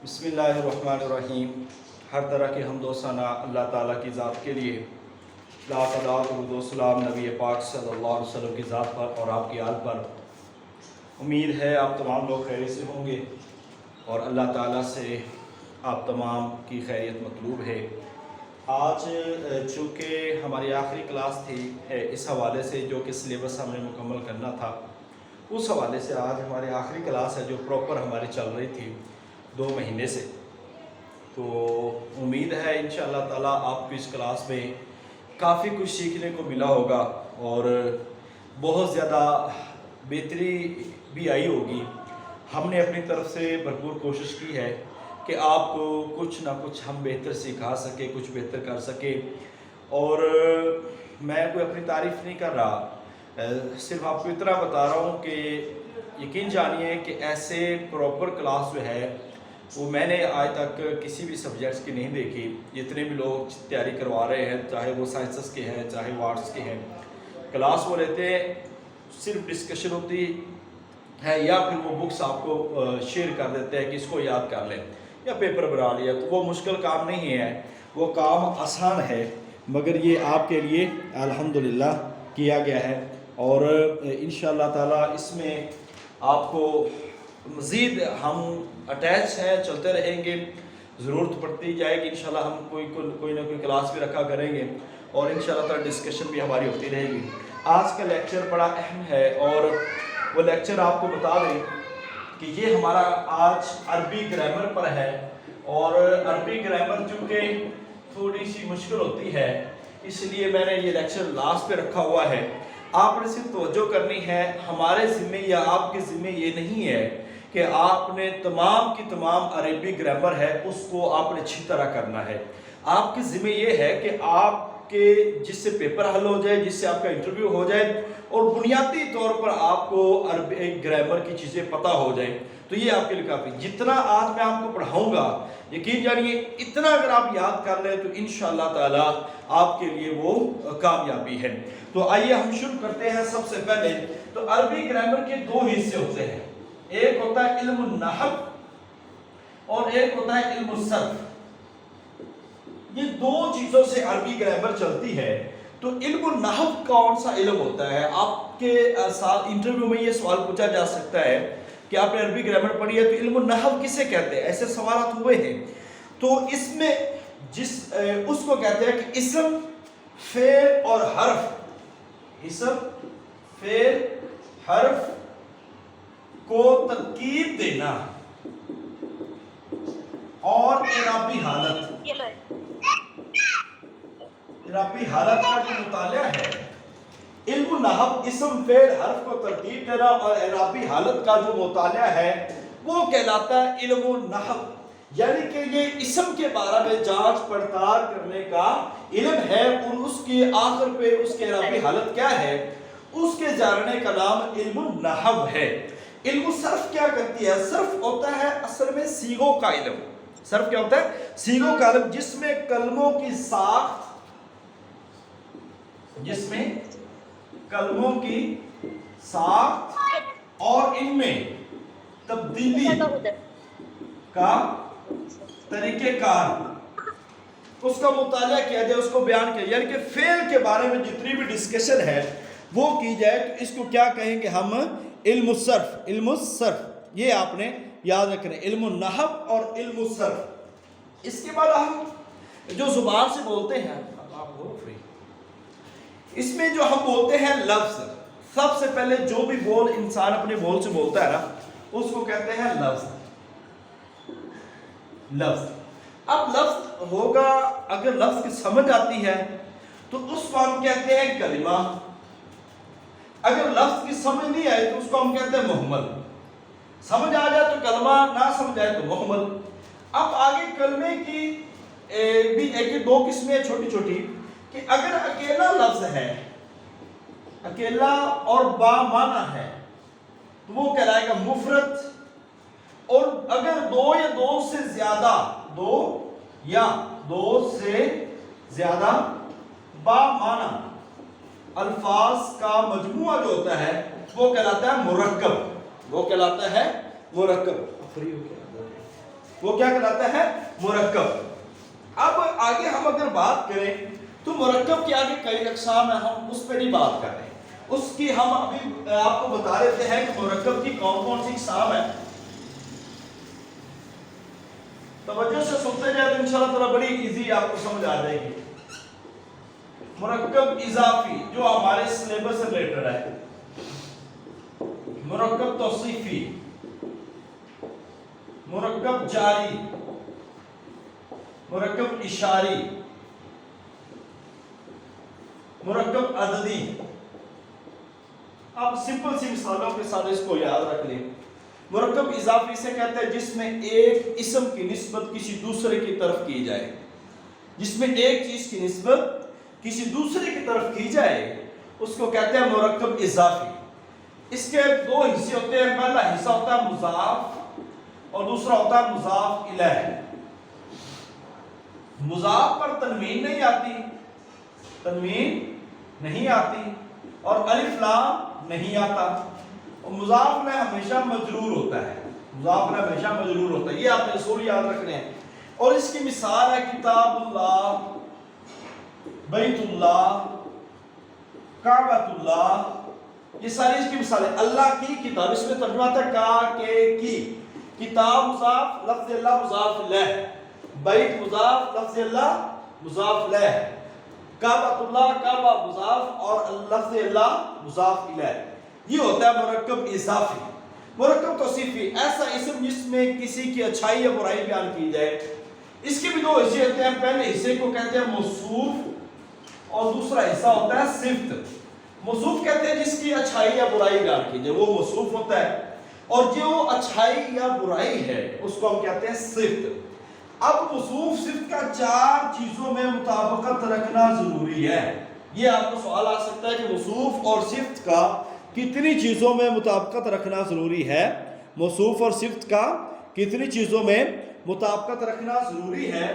بسم اللہ الرحمن الرحیم۔ ہر طرح کی حمد و ثنا اللہ تعالیٰ کی ذات کے لیے، لاکھ درود و سلام نبی پاک صلی اللہ علیہ وسلم کی ذات پر اور آپ کی آل پر۔ امید ہے آپ تمام لوگ خیریت سے ہوں گے اور اللہ تعالیٰ سے آپ تمام کی خیریت مطلوب ہے۔ آج چونکہ ہماری آخری کلاس تھی اس حوالے سے جو کہ سلیبس ہم نے مکمل کرنا تھا، اس حوالے سے آج ہماری آخری کلاس ہے جو پراپر ہماری چل رہی تھی 2 مہینے سے۔ تو امید ہے انشاءاللہ تعالیٰ آپ کو اس کلاس میں کافی کچھ سیکھنے کو ملا ہوگا اور بہت زیادہ بہتری بھی آئی ہوگی۔ ہم نے اپنی طرف سے بھرپور کوشش کی ہے کہ آپ کو کچھ نہ کچھ ہم بہتر سکھا سکے، کچھ بہتر کر سکے۔ اور میں کوئی اپنی تعریف نہیں کر رہا، صرف آپ کو اتنا بتا رہا ہوں کہ یقین جانیے کہ ایسے پراپر کلاس جو ہے وہ میں نے آج تک کسی بھی سبجیکٹس کی نہیں دیکھی۔ جتنے بھی لوگ تیاری کروا رہے ہیں، چاہے وہ سائنسز کے ہیں چاہے وہ آرٹس کے ہیں، کلاس وہ لیتے ہیں، صرف ڈسکشن ہوتی ہے یا پھر وہ بکس آپ کو شیئر کر دیتے ہیں کہ اس کو یاد کر لیں یا پیپر بنا لیا۔ تو وہ مشکل کام نہیں ہے، وہ کام آسان ہے، مگر یہ آپ کے لیے الحمدللہ کیا گیا ہے اور انشاءاللہ تعالیٰ اس میں آپ کو مزید ہم اٹیچ ہیں، چلتے رہیں گے، ضرورت پڑتی جائے گی انشاءاللہ ہم کوئی نہ کوئی کلاس بھی رکھا کریں گے اور انشاءاللہ تعالیٰ ڈسکشن بھی ہماری ہوتی رہے گی۔ آج کا لیکچر بڑا اہم ہے اور وہ لیکچر آپ کو بتا دیں کہ یہ ہمارا آج عربی گرامر پر ہے اور عربی گرامر چونکہ تھوڑی سی مشکل ہوتی ہے اس لیے میں نے یہ لیکچر لاسٹ پہ رکھا ہوا ہے۔ آپ نے صرف توجہ کرنی ہے، ہمارے ذمے یا آپ کے ذمے یہ نہیں ہے کہ آپ نے تمام کی تمام عربی گرامر ہے اس کو آپ نے اچھی طرح کرنا ہے۔ آپ کے ذمہ یہ ہے کہ آپ کے جس سے پیپر حل ہو جائے، جس سے آپ کا انٹرویو ہو جائے اور بنیادی طور پر آپ کو عربی گرامر کی چیزیں پتہ ہو جائیں، تو یہ آپ کے لیے کافی۔ جتنا آج میں آپ کو پڑھاؤں گا یقین جانیے اتنا اگر آپ یاد کر لیں تو انشاءاللہ تعالیٰ آپ کے لیے وہ کامیابی ہے۔ تو آئیے ہم شروع کرتے ہیں۔ سب سے پہلے تو عربی گرامر کے 2 حصے ہوتے ہیں، ایک ہوتا ہے علم النحو اور ایک ہوتا ہے علم الصرف۔ یہ 2 چیزوں سے عربی گرامر چلتی ہے۔ تو علم النحو کون سا علم ہوتا ہے؟ آپ کے ساتھ انٹرویو میں یہ سوال پوچھا جا سکتا ہے کہ آپ نے عربی گرامر پڑھی ہے تو علم النحو کسے کہتے ہیں؟ ایسے سوالات ہوئے ہیں۔ تو اس میں اس کو کہتے ہیں کہ اسم، فعل اور حرف، اسم، فعل، حرف کو ترکیب دینا اور اعرابی حالت کا جو مطالعہ ہے۔ علم النحو اسم، فعل، حرف کو ترتیب دینا اور اعرابی حالت کا جو مطالعہ ہے وہ کہلاتا ہے علم النحو۔ یعنی کہ یہ اسم کے بارے میں جانچ پڑتال کرنے کا علم ہے اور اس کے آخر پہ اس کے اعرابی حالت کیا ہے اس کے جاننے کا نام علم النحو ہے۔ علم الصرف کیا کرتی ہے؟ صرف ہوتا ہے اصل میں صیغوں کا علم۔ صرف کیا ہوتا ہے؟ صیغوں کا علم، جس میں کلموں کی ساخت، اور ان میں تبدیلی کا طریقہ کار، اس کا مطالعہ کیا جائے، اس کو بیان کیا جائے، یعنی کہ فعل کے بارے میں جتنی بھی ڈسکشن ہے وہ کی جائے تو اس کو کیا کہیں گے ہم؟ علم الصرف۔ علم الصرف یہ آپ نے یاد رکھنا ہے، علم النحو اور علم الصرف۔ اس کے بعد ہم جو زبان سے بولتے ہیں، اس میں جو ہم بولتے ہیں لفظ، سب سے پہلے جو بھی بول انسان اپنے بول سے بولتا ہے نا اس کو کہتے ہیں لفظ۔ لفظ اب لفظ ہوگا، اگر لفظ کی سمجھ آتی ہے تو اس کو ہم کہتے ہیں کلمہ، اگر لفظ کی سمجھ نہیں آئے تو اس کو ہم کہتے ہیں محمل۔ سمجھ آ جائے تو کلمہ، نہ سمجھ آئے تو محمل۔ اب آگے کلمے کی بھی ایک 2 قسمیں ہیں چھوٹی چھوٹی، کہ اگر اکیلا لفظ ہے، اکیلا اور با معنی ہے تو وہ کہلائے گا مفرد، اور اگر 2 یا 2 سے زیادہ، 2 سے زیادہ با معنی الفاظ کا مجموعہ جو ہوتا ہے وہ کہلاتا ہے مرکب۔ وہ کہلاتا ہے مرکب۔ وہ کیا کہلاتا ہے؟ مرکب۔ اب آگے ہم اگر بات کریں تو مرکب کے آگے کئی اقسام ہیں، ہم اس پہ نہیں بات کر رہے ہیں، اس کی ہم ابھی آپ کو بتا دیتے ہیں کہ مرکب کی کون کون سی اقسام ہیں۔ توجہ سے سنتے جائے تو انشاءاللہ تعالی بڑی ایزی آپ کو سمجھ آ جائے گی۔ مرکب اضافی جو ہمارے سلیبس سے ریلیٹڈ ہے، مرکب توصیفی، مرکب جاری، مرکب اشاری، مرکب عددی۔ آپ سمپل سی مثالوں کے ساتھ اس کو یاد رکھ لیں۔ مرکب اضافی سے کہتے ہیں جس میں ایک اسم کی نسبت کسی دوسرے کی طرف کی جائے، جس میں ایک چیز کی نسبت کسی دوسرے کی طرف کی جائے اس کو کہتے ہیں مرکب اضافی۔ اس کے دو حصے ہوتے ہیں، پہلا حصہ ہوتا ہے مضاف اور دوسرا ہوتا ہے مضاف الیہ۔ مضاف پر تنوین نہیں آتی، تنوین نہیں آتی اور الف لام نہیں آتا، اور مضاف میں ہمیشہ مجرور ہوتا ہے، مضاف میں ہمیشہ مجرور ہوتا ہے، یہ آپ نے اصول یاد رکھنے ہیں۔ اور اس کی مثال ہے کتاب اللہ، بیت اللہ، کعبۃ اللہ، یہ ساری اس کی مثال ہے۔ اللہ کی کتاب، اس میں ترجمہ آتا ہے کا کے کی، کتاب مضاف، لفظ اللہ مضاف الیہ، بیت مضاف، لفظ اللہ مضاف الیہ، کعبۃ اللہ، کعبہ مضاف اور لفظ اللہ مضاف الیہ۔ یہ ہوتا ہے مرکب اضافی۔ مرکب توصیفی ایسا اسم جس میں کسی کی اچھائی یا برائی بیان کی جائے۔ اس کے بھی دو حصے ہوتے ہیں، پہلے حصے کو کہتے ہیں موصوف اور دوسرا حصہ ہوتا ہے صفت۔ موصوف کہتے ہیں جس کی اچھائی یا برائی بیان کی جائے، وہ موصوف ہوتا ہے، اور جو اچھائی یا برائی ہے اس کو ہم کہتے ہیں صفت۔ اب موصوف صفت کا چار چیزوں میں مطابقت رکھنا ضروری ہے۔ یہ آپ کو سوال آ سکتا ہے کہ موصوف اور صفت کا کتنی چیزوں میں مطابقت رکھنا ضروری ہے؟ موصوف اور صفت کا کتنی چیزوں میں مطابقت رکھنا ضروری ہے؟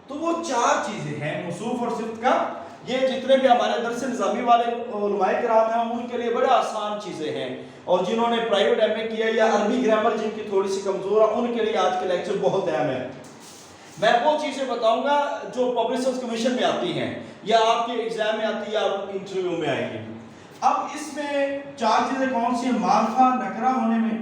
تو وہ چار چیزیں ہیں موصوف اور صفت کا۔ یہ جتنے بھی ہمارے درس نظامی والے علماء کرام ہیں ان کے لیے بڑے آسان چیزیں ہیں، اور جنہوں نے پرائیویٹ ایم اے کیا یا عربی گرامر جن کی تھوڑی سی کمزور ہے ان کے لیے آج کے لیکچر بہت اہم ہے۔ میں وہ چیزیں بتاؤں گا جو پبلک سروس کمیشن میں آتی ہیں یا آپ کے ایگزام میں آتی ہے یا انٹرویو میں آئیں گی۔ اب اس میں چار چیزیں کون سی ہیں؟ معرفہ نکرہ ہونے میں،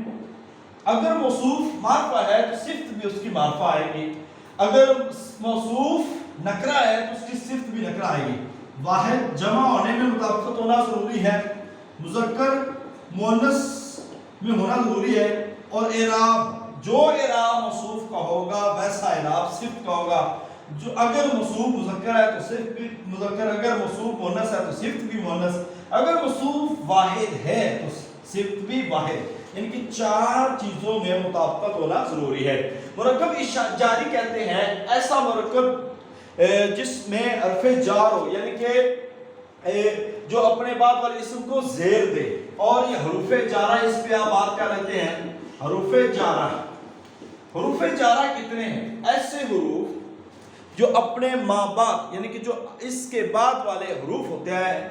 اگر موصوف معرفہ ہے تو صفت بھی اس کی معرفہ آئے گی، اگر موصوف نکرہ ہے تو اس کی صفت بھی نکرہ آئے گی۔ واحد جمع ہونے میں مطابقت ہونا ضروری ہے، مذکر مؤنث میں ہونا ضروری ہے، اور اعراب جو اعراب موصوف کا ہوگا ویسا اعراب صفت کا ہوگا۔ جو اگر موصوف مذکر ہے تو صفت بھی مذکر، اگر موصوف مؤنث ہے تو صفت بھی مؤنث، اگر موصوف واحد ہے تو صفت بھی واحد۔ ان کی چار چیزوں میں مطابقت ہونا ضروری ہے۔ مرکب جاری کہتے ہیں ایسا مرکب جس میں حرف جار ہو، یعنی کہ جو اپنے بعد والے اسم کو زیر دے، اور یہ حروف جارہ اس پہ آپ بات کر لیتے ہیں۔ حروف جارہ، حروف جارہ کتنے ہیں؟ ایسے حروف جو اپنے ماں باپ یعنی کہ جو اس کے بعد والے حروف ہوتے ہیں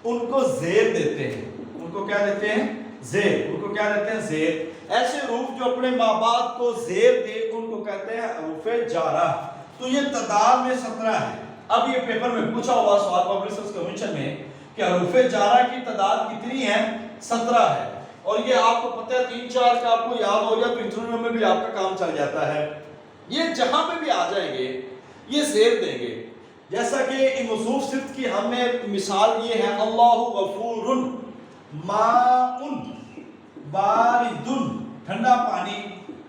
ان کو زیر دیتے ہیں، ان کو کیا دیتے ہیں؟ زیر، ان کو کیا دیتے ہیں؟ زیر۔ ایسے حروف جو اپنے ماں باپ کو زیر دے ان کو کہتے ہیں حروف جارہ۔ تو یہ تعداد میں 17 ہے۔ اب یہ پیپر میں پوچھا ہوا سوال پبلک سروس کمیشن میں کہ حروف جارہ کی تعداد کتنی ہے؟ 17 ہے، اور یہ آپ کو پتہ ہے 3-4 کا آپ کو یاد ہو جائے تو انٹرویو میں بھی آپ کا کام چل جاتا ہے۔ یہ جہاں پہ بھی آ جائیں گے یہ زیر دیں گے، جیسا کہ موصوف صفت کی ہم نے مثال یہ ہے، اللہ غفور ماء بارد، ٹھنڈا پانی،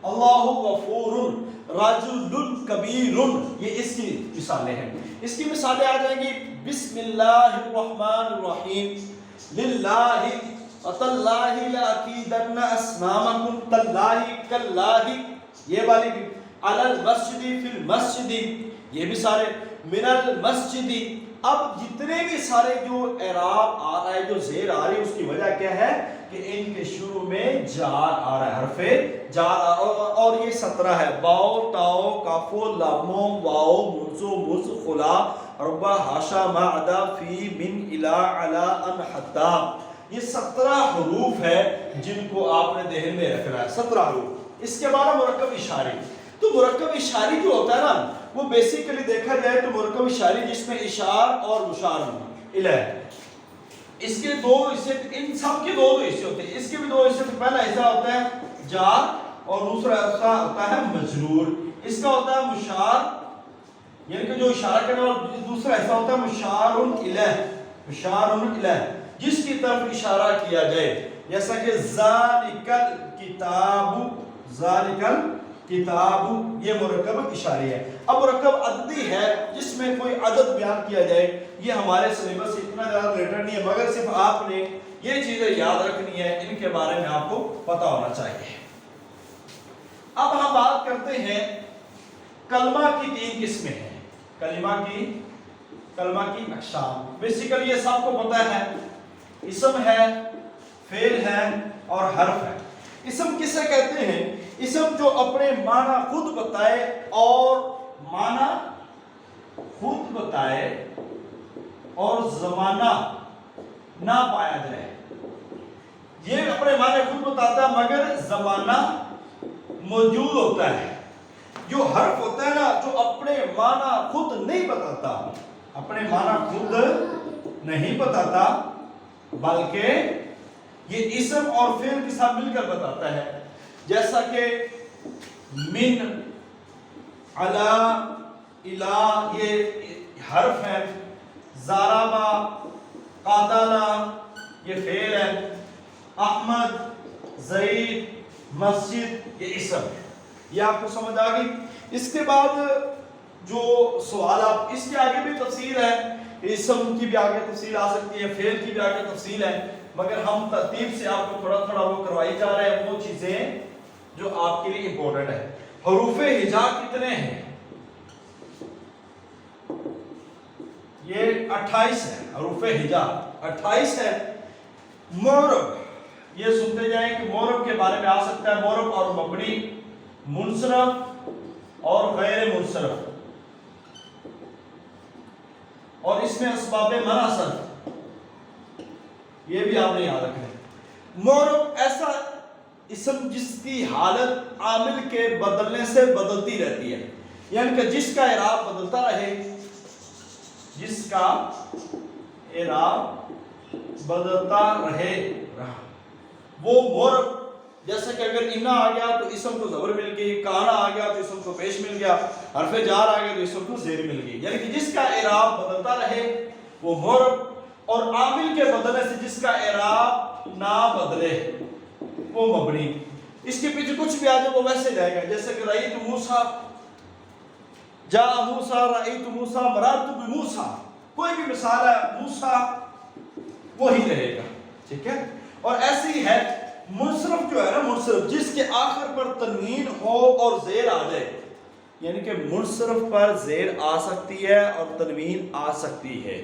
اللہ غفور رجل کبیر، یہ اس کی مثالیں ہیں۔ اس کی مثالیں آ جائیں گی بسم اللہ الرحمن الرحیم، للہ تاللہ لأکیدن اصنامکم، تاللہ کاللہ، یہ والی بھی، علی المسجد فی المسجد، یہ بھی سارے، من المسجد۔ اب جتنے بھی سارے جو اعراب آ رہا ہے، جو زیر آ رہی ہے، اس کی وجہ کیا ہے کہ ان کے شروع میں جار آ رہا ہے، حرف جار، اور یہ 17 ہے، باؤ تاؤ کافو لامو واؤ منزو مز خلا ربا ہاشا ما عدا فی من الا علا ان حتا۔ یہ 17 حروف ہے جن کو آپ نے ذہن میں رکھنا ہے، 17 حروف۔ اس کے بعد مرکب اشاری۔ تو مرکب اشاری جو ہوتا ہے نا وہ بیسیکلی دیکھا جائے تو مرکب اشاری جس میں اشار اور مشار الیہ، اس کے دو حصے، ان سب کے دو حصے ہوتے ہیں، اس کے بھی دو حصے، پہلا حصہ ہوتا ہے جار اور دوسرا حصہ ہوتا ہے مجرور، اس کا ہوتا ہے مشار یعنی کہ جو اشارہ کرنے والا، دوسرا حصہ ہوتا ہے مشار الیہ، مشار الیہ جس کی طرف اشارہ کیا جائے، جیسا کہ ذالک الکتاب، ذالک الکتاب یہ مرکب اشاری ہے۔ اب مرکب عددی ہے جس میں کوئی عدد بیان کیا جائے، یہ ہمارے سلیبس سے اتنا زیادہ ریلیٹڈ نہیں ہے، مگر صرف آپ نے یہ چیزیں یاد رکھنی ہے، ان کے بارے میں آپ کو پتہ ہونا چاہیے۔ اب ہم بات کرتے ہیں کلمہ کی تین قسمیں ہیں، کلمہ کی اقسام۔ بیسیکلی یہ سب کو پتہ ہے، اسم ہے، فعل ہے اور حرف ہے۔ اسم کسے کہتے ہیں؟ اسم جو اپنے معنی خود بتائے اور زمانہ نہ پایا جائے، یہ اپنے معنی خود بتاتا ہے مگر زمانہ موجود ہوتا ہے۔ جو حرف ہوتا ہے نا جو اپنے معنی خود نہیں بتاتا، اپنے معنی خود نہیں بتاتا بلکہ یہ اسم اور فعل کے ساتھ مل کر بتاتا ہے، جیسا کہ من، علا، الہ یہ حرف ہے، ضربا، قاتلا یہ فعل ہے، احمد، زید، مسجد یہ اسم ہے۔ یہ آپ کو سمجھ آ گئی؟ اس کے بعد جو سوال آپ، اس کے آگے بھی تفصیل ہے، اسم کی بھی آگے تفصیل آ سکتی ہے، فعل کی بھی آگے تفصیل ہے، مگر ہم ترتیب سے آپ کو تھوڑا تھوڑا وہ کروائی جا رہے ہیں وہ چیزیں جو آپ کے لیے امپورٹنٹ ہے۔ حروف ہجا کتنے ہیں؟ یہ 28 ہے، حروف ہجا 28 ہے۔ معرب یہ سنتے جائیں کہ معرب کے بارے میں آ سکتا ہے، معرب اور مبنی، منصرف اور غیر منصرف، اور اس میں اسباب منع صرف، یہ بھی آپ نے یاد رکھنا ہے۔ معرب ایسا اسم جس کی حالت عامل کے بدلنے سے بدلتی رہتی ہے، یعنی کہ جس کا اعراب بدلتا رہے، جس کا اعراب بدلتا رہے وہ معرب، جیسے کہ اگر انا آ گیا تو اسم کو زبر مل گئی، کانا آ گیا تو اسم کو پیش مل گیا، حرف جار آ گیا تو اسم کو زیر مل گئی، یعنی کہ جس کا اعراب بدلتا رہے وہ معرب، اور عامل کے بدلنے سے جس کا اعراب نہ بدلے وہ مبنی۔ اس کے پیچھے کچھ بھی آ جائے وہ ویسے جائے گا، جیسے کہ رأیت موسیٰ، جاء موسیٰ، رأیت موسیٰ، مررت بموسیٰ، کوئی بھی مثال ہے موسیٰ وہی رہے گا، ٹھیک ہے۔ اور ایسی ہے منصرف جو ہے نا، منصرف جس کے آخر پر تنوین ہو اور زیر آ جائے، یعنی کہ منصرف پر زیر آ سکتی ہے اور تنوین آ سکتی ہے،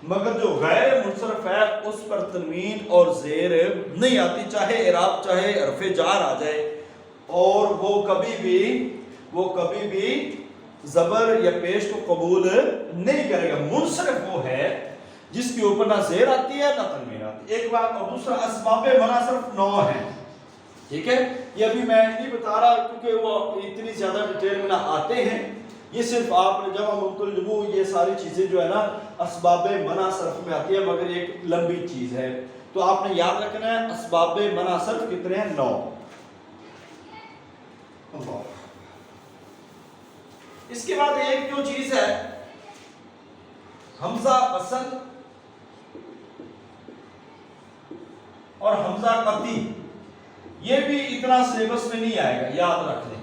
مگر جو غیر منصرف ہے اس پر تنوین اور زیر نہیں آتی، چاہے اعراب چاہے حرف جار آ جائے، اور وہ کبھی بھی زبر یا پیش کو قبول نہیں کرے گا۔ منصرف وہ ہے جس کے اوپر نہ زیر آتی ہے نہ تنوین آتی ہے، ایک بات۔ اور دوسرا اسباب منع صرف 9 ہیں، ٹھیک ہے۔ یہ ابھی میں نہیں بتا رہا کیونکہ وہ اتنی زیادہ ڈیٹیل میں نہ آتے ہیں، یہ صرف آپ نے جمع منقول جموع یہ ساری چیزیں جو ہے نا اسباب منع صرف میں آتی ہے، مگر ایک لمبی چیز ہے، تو آپ نے یاد رکھنا ہے اسباب منع صرف کتنے ہیں؟ 9۔ اس کے بعد ایک جو چیز ہے حمزہ وصل اور حمزہ قطعی، یہ بھی اتنا سلیبس میں نہیں آئے گا، یاد رکھ لیں۔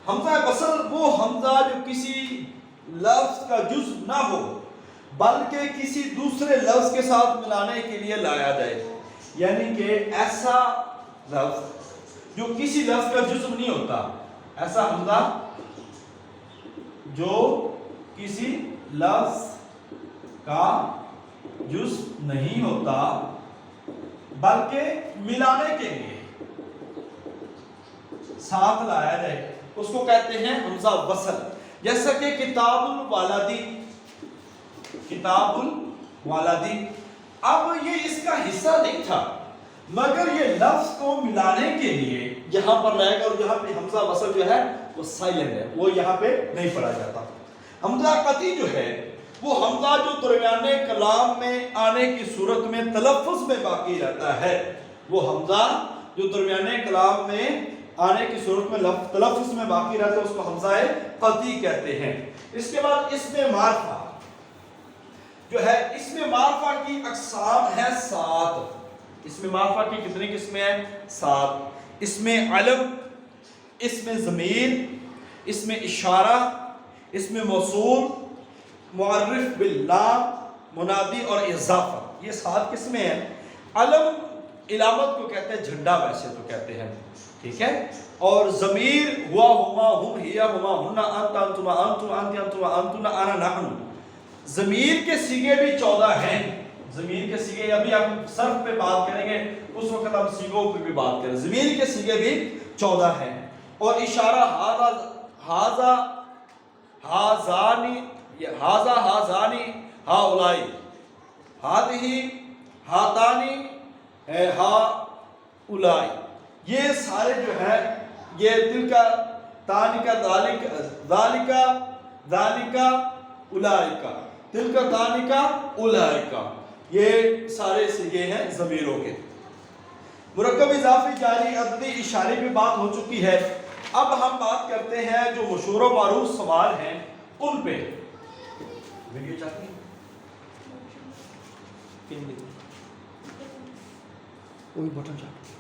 حمزہ وصل وہ حمزہ جو کسی لفظ کا جز نہ ہو بلکہ کسی دوسرے لفظ کے ساتھ ملانے کے لیے لایا جائے، یعنی کہ ایسا لفظ جو کسی لفظ کا جز نہیں ہوتا، ایسا حمزہ جو کسی لفظ کا جز نہیں ہوتا بلکہ ملانے کے لیے ساتھ لایا جائے، اس کو کہتے ہیں حمزہ وصل۔ جیسا کہ کتاب الوالدی، کتاب الوالدی، اب یہ اس کا حصہ نہیں تھا، مگر یہ لفظ کو ملانے کے لیے یہاں پر لائے گا، اور یہاں پہ حمزہ وصل جو ہے وہ سائلنٹ ہے، وہ یہاں پہ نہیں پڑھا جاتا۔ حمزہ قطعی جو ہے وہ حمزہ جو درمیانے کلام میں آنے کی صورت میں تلفظ میں باقی رہتا ہے، وہ حمزہ جو درمیانے کلام میں آنے کی صورت میں تلفظ میں باقی رہتا ہے اس کو حمزہ قطعی کہتے ہیں۔ اس کے بعد اسم معرفہ جو ہے، اسم معرفہ کی اقسام ہے 7۔ اسم معرفہ کی کتنی قسمیں ہیں؟ 7۔ اسم علم، اسم ضمیر، اسم اشارہ، اسم موصول، معرف باللام، منادی اور اضافہ، یہ 7 قسمیں ہیں۔ علم علامت کو کہتے ہیں، جھنڈا ویسے تو کہتے ہیں، ٹھیک ہے۔ اور ضمیر ہوا، ہما، ہم، ہیا، ہما، ہنہ، انت، انتما، انتم، انت، انتما، انتنا، انا، نحن۔ ضمیر کے صیغے بھی 14 ہیں۔ ضمیر کے صیغے، ابھی ہم صرف پہ بات کریں گے، اس وقت ہم صیغوں پہ بھی بات کریں۔ ضمیر کے صیغے بھی 14 ہیں۔ اور اشارہ ہاذا، ہازانی، ہاذا، ہازانی، ہاؤلائی، ہادہی، ہاتانی، ہاؤلائی، یہ سارے جو ہے یہ تلکا، تانکا، ذالکا، ذالکا، اولائکا، تلکا، تانکا، اولائکا، یہ سارے صیغے ہیں ضمیروں کے۔ مرکب، اضافی، جاری، عددی، اشارے پہ بات ہو چکی ہے۔ اب ہم بات کرتے ہیں جو مشہور و معروف سوال ہیں ان پہ۔ ویڈیو چاہتی ہیں؟ کوئی بٹن چاہتی ہے؟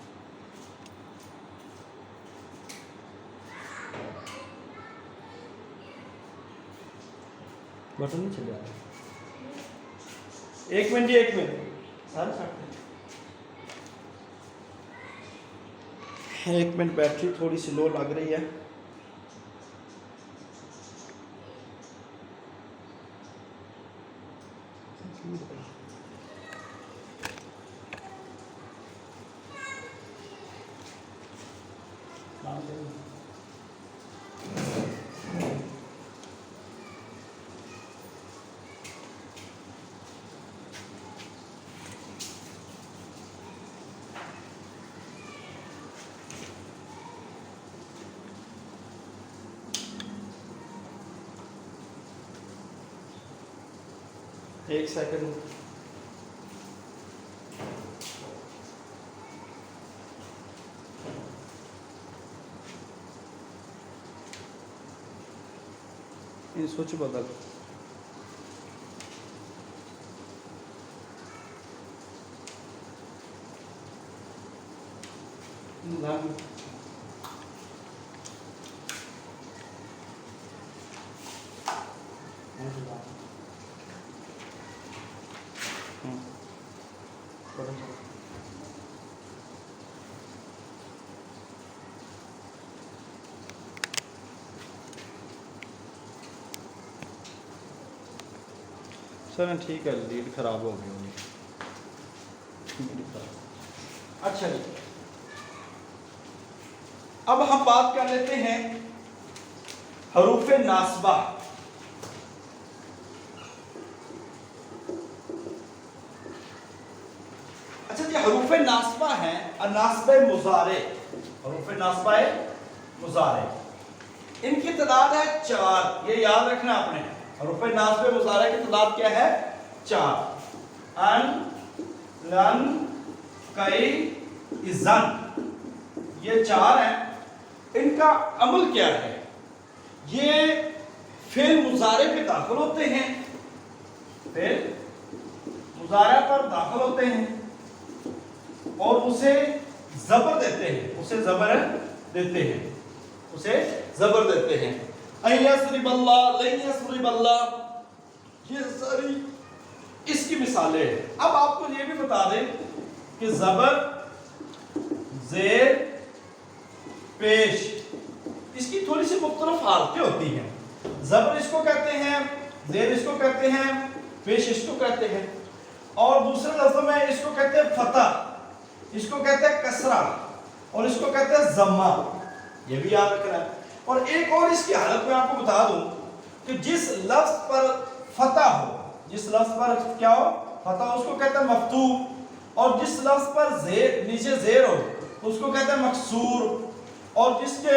بٹن نہیں چل جاتا؟ ایک منٹ جی، ایک منٹ سارے چاہتے ہیں، ایک منٹ، بیٹری تھوڑی سی لو لگ رہی ہے۔ ایک سیکنڈ، یہ سوچ بدل۔ سر ٹھیک ہے، لیڈ خراب ہو گئی ہوگی۔ اچھا جی، اب ہم بات کر لیتے ہیں حروف ناصبہ۔ اچھا جی، حروف ناصبہ ہیں ناصبہ مضارع، حروف ناصبہ مضارع، ان کی تعداد ہے 4، یہ یاد رکھنا آپ نے۔ حروف ناصبہ مضارع کی تعداد کیا ہے؟ 4۔ ان، لن، کئی، اذن، یہ 4 ہیں۔ ان کا عمل کیا ہے؟ یہ فعل مضارع پہ داخل ہوتے ہیں، فعل مضارع پر داخل ہوتے ہیں اور اسے زبر دیتے ہیں، اسے زبر دیتے ہیں، اسے زبر دیتے ہیں۔ ان یضرب اللہ، لن یضرب اللہ، یہ ساری اس کی مثالیں ہیں۔ اب آپ کو یہ بھی بتا دیں کہ زبر، زیر، پیش، اس کی تھوڑی سی مختلف حالتیں ہوتی ہیں۔ زبر اس کو کہتے ہیں، زیر اس کو کہتے ہیں، پیش اس کو کہتے ہیں، اور دوسرے لفظوں میں اس کو کہتے ہیں فتح، اس کو کہتے ہیں کسرہ، اور اس کو کہتے ہیں ضمہ، یہ بھی یاد رکھنا ہے۔ اور ایک اور اس کی حالت میں آپ کو بتا دوں کہ جس لفظ پر فتح ہو، جس لفظ پر کیا ہو؟ فتح ہو، اس کو کہتے ہیں مفتوح، اور جس لفظ پر زیر، نیچے زیر ہو، اس کو کہتے ہیں مکسور، اور جس کے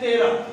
13।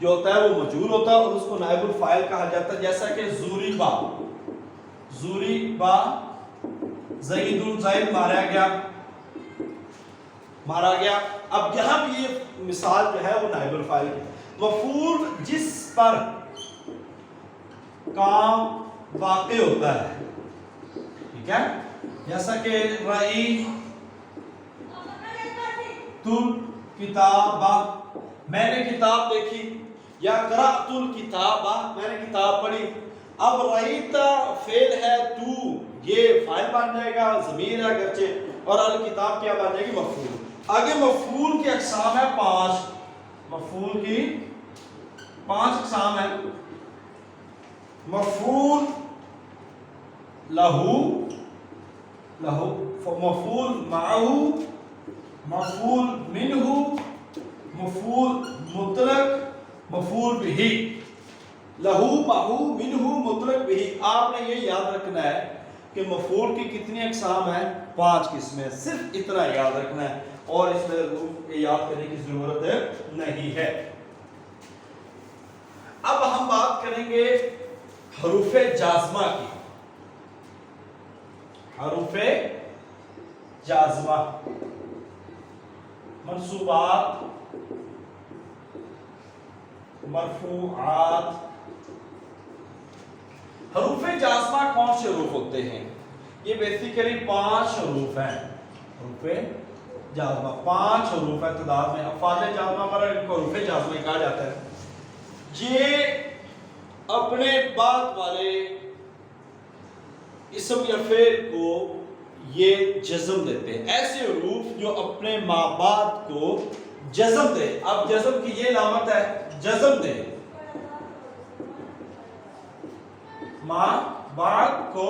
جو ہوتا ہے وہ مجہول ہوتا ہے اور اس کو نائب الفاعل کہا جاتا ہے. جیسا کہ زوریبا زید زید مارا گیا. اب یہاں بھی یہ مثال جو ہے وہ نائب الفاعل کی. مفعول جس پر کام واقع ہوتا ہے, ٹھیک ہے, جیسا کہ رئی تل کتابہ, میں نے کتاب دیکھی, یا قرأت الکتابہ, میں نے کتاب پڑھی. اب رئیتا فعل ہے تو, یہ فاعل بن جائے گا, ضمیر ہے اگرچہ, اور الکتاب کیا بن جائے گی, مفعول. آگے مفعول کی اقسام ہے 5. مفعول کی 5 اقسام ہے. مفعول لہو, مفعول معہ, مفعول منہ, مفعول مطلق, مفعول بہ. لہو, معہ, منہ, مطلق, بہ. آپ نے یہ یاد رکھنا ہے کہ مفعول کی کتنی اقسام ہیں, 5 قسمیں. صرف اتنا یاد رکھنا ہے, اور اس میں یاد کرنے کی ضرورت نہیں ہے. اب ہم بات کریں گے حروف جازمہ کی. حروف جازمہ, منصوبات, مرفوعات. حروف جازمہ کون سے حروف ہوتے ہیں؟ یہ بیسیکلی 5 حروف ہیں. حروف جازمہ 5 حروف ہیں تعداد میں. افعال جازمہ پر ان کو حروف جازمہ کہا جاتا ہے. یہ اپنے بعد والے اسم یا فعل کو یہ جزم دیتے ہیں. ایسے حروف جو اپنے ما بعد کو جزم دے. اب جزم کی یہ علامت ہے, جزم دے, ما بعد کو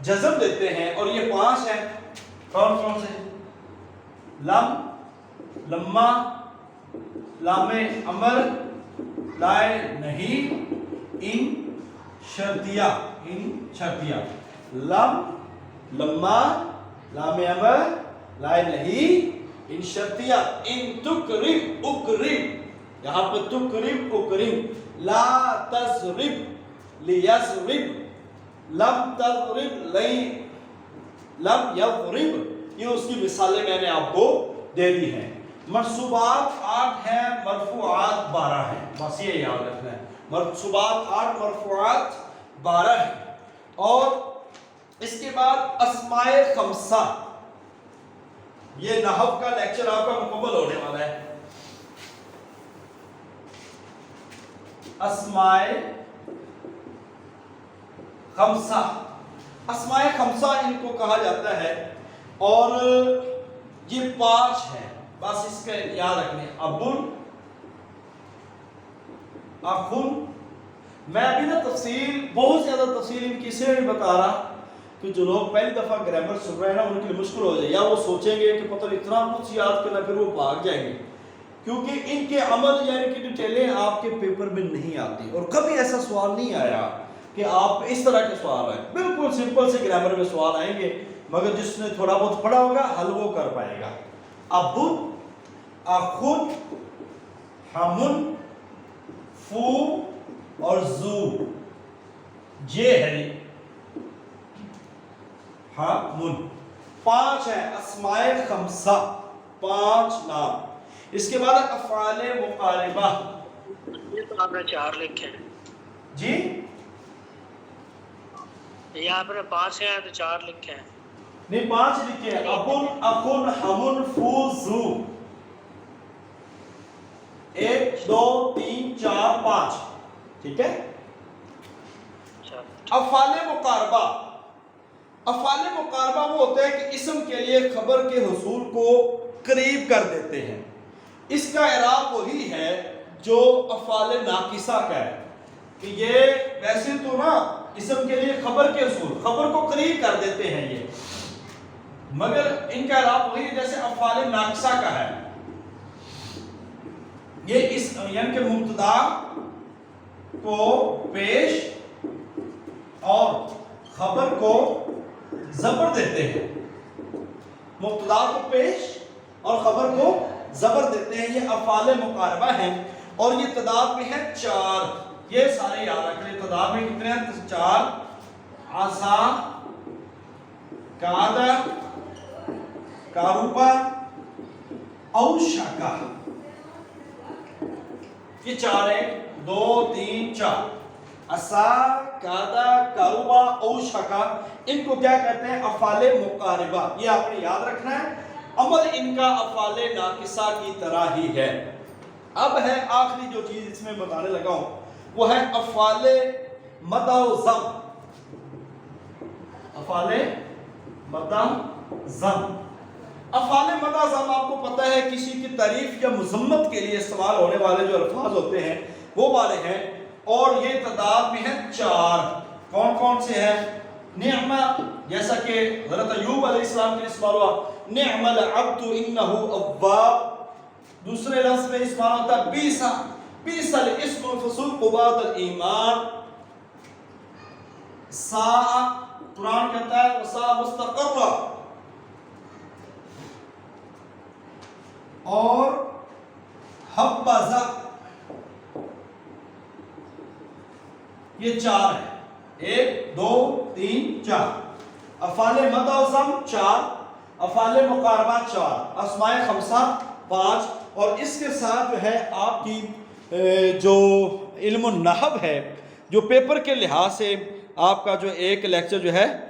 جزم دیتے ہیں. اور یہ 5 ہیں. کون کون سے؟ لم, لما, لام امر, لائے نہیں, ان شرطیہ, ان شرطیہ. لم, لما, لام امر, لائے نہیں, ان شرطیہ. ان تکرم, اکرم, یہاں پہ تکرم, اکرم. لا تضرب, لیضرب. لم تضرب, لم یضرب. یہ اس کی مثالیں میں نے آپ کو دے دی ہیں. منصوبات 8 ہیں, مرفوعات 12 ہیں. بس یہ یاد رکھنا ہے, منصوبات 8, مرفوعات 12 ہیں. اور اس کے بعد اسماء خمسہ. یہ نحو کا لیکچر آپ کا مکمل ہونے والا ہے. اسماء خمسہ, اسماء خمسہ ان کو کہا جاتا ہے. اور یہ 5 ہیں, بس اس کے یاد رکھنے. ابن, اخن. میں ابھی نا تفصیل, بہت زیادہ تفصیل ان کی سے نہیں بتا رہا کہ جو لوگ پہلی دفعہ گرامر سن رہے ہیں نا ان کے لیے مشکل ہو جائے, یا وہ سوچیں گے کہ پتہ اتنا کچھ یاد کرنا, پھر وہ بھاگ جائیں گے. کیونکہ ان کے عمل یا ان کی ڈیٹیلیں آپ کے پیپر میں نہیں آتی. اور کبھی ایسا سوال نہیں آیا کہ آپ اس طرح کے سوال آئے. بالکل سمپل سے گرامر میں سوال آئیں گے, مگر جس نے تھوڑا بہت پڑھا ہوگا حل وہ کر پائے گا. ابن, اخن, ہمن, فو اور زو, یہ ہے ہمن. 5 ہیں اسماء خمسہ, 5 نام. اس کے بعد افعال مقاربہ. یہ تو آپ نے 4 لکھے ہیں جی, یہ آپ نے 5 ہیں تو 4 لکھے ہیں. نہیں 5 لکھے ہیں. ابن, اخن, ہمن, فو, زو. 1 2 3 4 5. ٹھیک ہے. افعال مقاربہ. افعال مقاربہ وہ ہوتا ہے کہ اسم کے لیے خبر کے حصول کو قریب کر دیتے ہیں. اس کا اعراب وہی ہے جو افعال ناقصہ کا ہے کہ یہ ویسے تو نا اسم کے لیے خبر کے حصول, خبر کو قریب کر دیتے ہیں یہ, مگر ان کا اعراب وہی جیسے افعال ناقصہ کا ہے. یہ اس یعنی کہ مبتدا کو پیش اور خبر کو زبر دیتے ہیں. مبتدا کو پیش اور خبر کو زبر دیتے ہیں. یہ افعال مقاربہ ہیں. اور یہ تعداد میں ہے 4. یہ سارے یاد رکھ لیں, تعداد میں کتنے ہیں؟ 4. عصا, قعد, قرب, اوشک. یہ 4 ہیں, 2 3 4. عصا, قعد, قرب, اوشک. ان کو کیا کہتے ہیں؟ افعال مقاربہ. یہ آپ نے یاد رکھنا ہے. عمل ان کا افعال ناقصہ کی طرح ہی ہے. اب ہے آخری جو چیز اس میں بتانے لگا ہوں, وہ ہے افعال مد و ضم. افعال مد ضم. افعال مد ضم آپ کو پتہ ہے کسی کی تعریف یا مذمت کے لیے استعمال ہونے والے جو الفاظ ہوتے ہیں وہ والے ہیں, اور یہ تعداد میں ہے 4. کون کون سے ہیں؟ نعم, جیسا کہ حضرت ایوب علیہ السلام کے استعمال ہوا, نعم العبد انہ اواب. دوسرے لفظ میں استعمال ہوتا ہے بیسا, بیس الاسم الفسوق بعد الایمان. ساء, قرآن کہتا ہے وساء مستقرہ. اور حبذا. یہ 4 ہے, 1 2 3 4. افعال مد و ضم 4, افعال مقاربہ 4, اسماء خمسہ 5. اور اس کے ساتھ جو ہے آپ کی جو علم النحو ہے, جو پیپر کے لحاظ سے آپ کا جو ایک لیکچر جو ہے